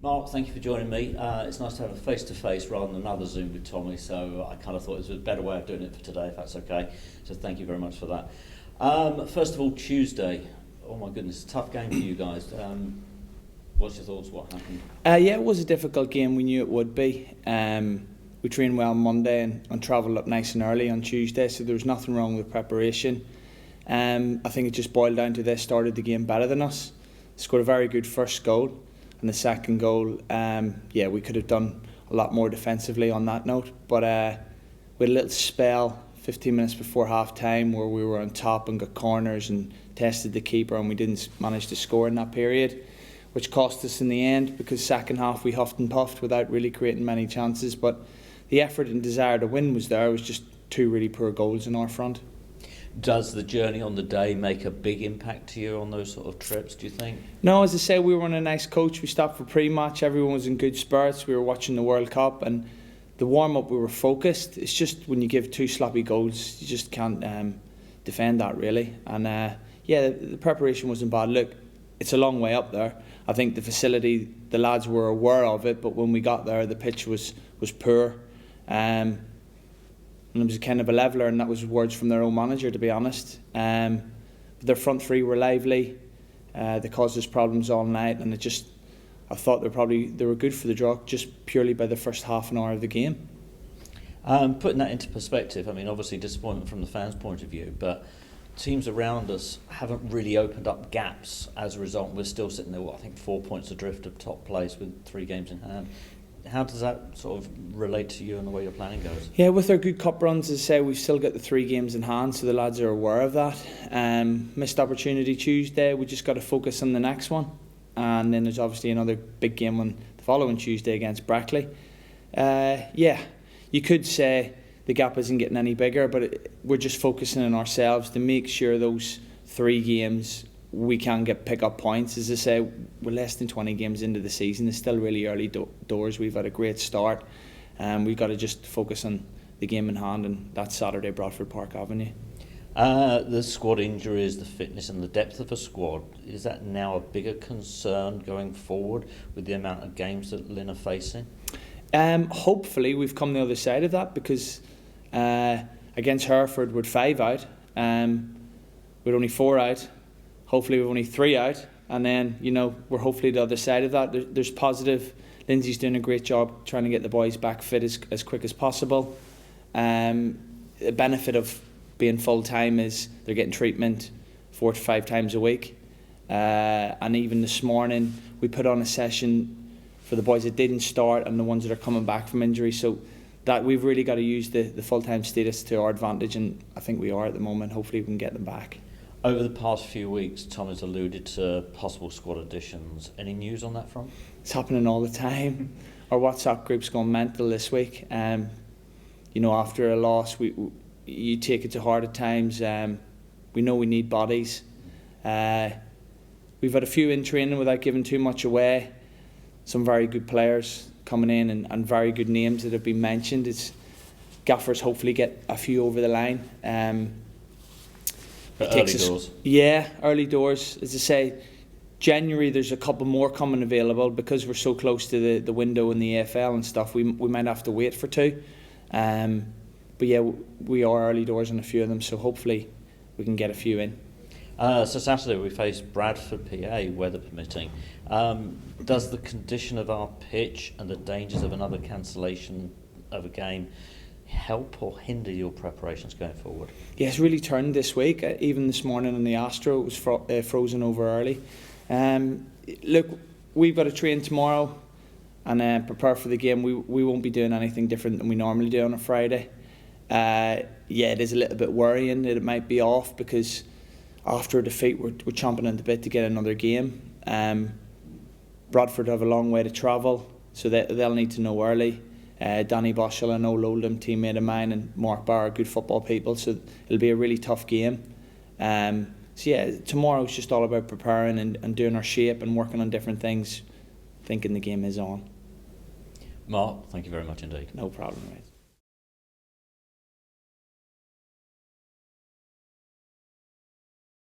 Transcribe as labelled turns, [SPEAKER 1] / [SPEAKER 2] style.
[SPEAKER 1] Mark, thank you for joining me. It's nice to have a face-to-face rather than another Zoom with Tommy, so I kind of thought it was a better way of doing it for today, if that's okay. So thank you very much for that. First of all, Tuesday. Oh my goodness, tough game for you guys. What's your thoughts? What happened?
[SPEAKER 2] Yeah, it was a difficult game. We knew it would be. We trained well on Monday and travelled up nice and early on Tuesday, so there was nothing wrong with preparation. I think it just boiled down to they started the game better than us. Scored a very good first goal, and the second goal, we could have done a lot more defensively on that note. But we had a little spell 15 minutes before half time where we were on top and got corners and tested the keeper, and we didn't manage to score in that period, which cost us in the end, because second half we huffed and puffed without really creating many chances. But the effort and desire to win was there. It was just two really poor goals in our front.
[SPEAKER 1] Does the journey on the day make a big impact to you on those sort of trips, do you think?
[SPEAKER 2] No, as I say, we were on a nice coach. We stopped for pre-match. Everyone was in good spirits. We were watching the World Cup, and the warm-up we were focused. It's just when you give two sloppy goals, you just can't defend that really. And the preparation wasn't bad. Look, it's a long way up there. I think the facility, the lads were aware of it, but when we got there, the pitch was poor. And it was kind of a leveller, and that was words from their own manager, to be honest. Their front three were lively. They caused us problems all night, and I thought they were good for the draw just purely by the first half an hour of the game.
[SPEAKER 1] Putting that into perspective, I mean, obviously disappointment from the fans' point of view, but teams around us haven't really opened up gaps as a result. We're still sitting there, I think 4 points adrift of top place with 3 games in hand. How does that sort of relate to you and the way your planning goes?
[SPEAKER 2] Yeah, with our good cup runs, as I say, we've still got the 3 games in hand, so the lads are aware of that. Missed opportunity Tuesday, we just got to focus on the next one. And then there's obviously another big game on the following Tuesday against Brackley. You could say the gap isn't getting any bigger, but we're just focusing on ourselves to make sure those 3 games we can pick up points. As I say, we're less than 20 games into the season. It's still really early doors. We've had a great start, and we've got to just focus on the game in hand, and that's Saturday, Bradford Park Avenue.
[SPEAKER 1] The squad injuries, the fitness and the depth of a squad, is that now a bigger concern going forward with the amount of games that Lynn are facing?
[SPEAKER 2] Hopefully we've come the other side of that, because against Hereford we're 5 out, we're only 4 out. Hopefully we've only 3 out, and then we're hopefully the other side of that. There's positive. Lindsay's doing a great job trying to get the boys back fit as quick as possible. The benefit of being full time is they're getting treatment 4 to 5 times a week, and even this morning we put on a session for the boys that didn't start and the ones that are coming back from injury. So that we've really got to use the full time status to our advantage, and I think we are at the moment. Hopefully we can get them back.
[SPEAKER 1] Over the past few weeks, Tom has alluded to possible squad additions. Any news on that front?
[SPEAKER 2] It's happening all the time. Our WhatsApp group's gone mental this week. After a loss, you take it to heart at times. We know we need bodies. We've had a few in training without giving too much away. Some very good players coming in, and very good names that have been mentioned. Gaffers hopefully get a few over the line.
[SPEAKER 1] Early doors.
[SPEAKER 2] Yeah, early doors. As I say, January there's a couple more coming available, because we're so close to the window in the AFL and stuff. We might have to wait for 2. But yeah, we are early doors on a few of them, so hopefully we can get a few in.
[SPEAKER 1] So Saturday we face Bradford, PA, weather permitting. Does the condition of our pitch and the dangers of another cancellation of a game help or hinder your preparations going forward?
[SPEAKER 2] Yeah, it's really turned this week. Even this morning in the Astro, it was frozen over early. Look, we've got to train tomorrow and prepare for the game. We won't be doing anything different than we normally do on a Friday. It is a little bit worrying that it might be off, because after a defeat we're chomping at the bit to get another game. Bradford have a long way to travel, so they'll need to know early. Danny Boschel, an old Oldham teammate of mine, and Mark Barr are good football people, so it'll be a really tough game. Tomorrow's just all about preparing and doing our shape and working on different things, thinking the game is on.
[SPEAKER 1] Mark, thank you very much indeed.
[SPEAKER 2] No problem, mate.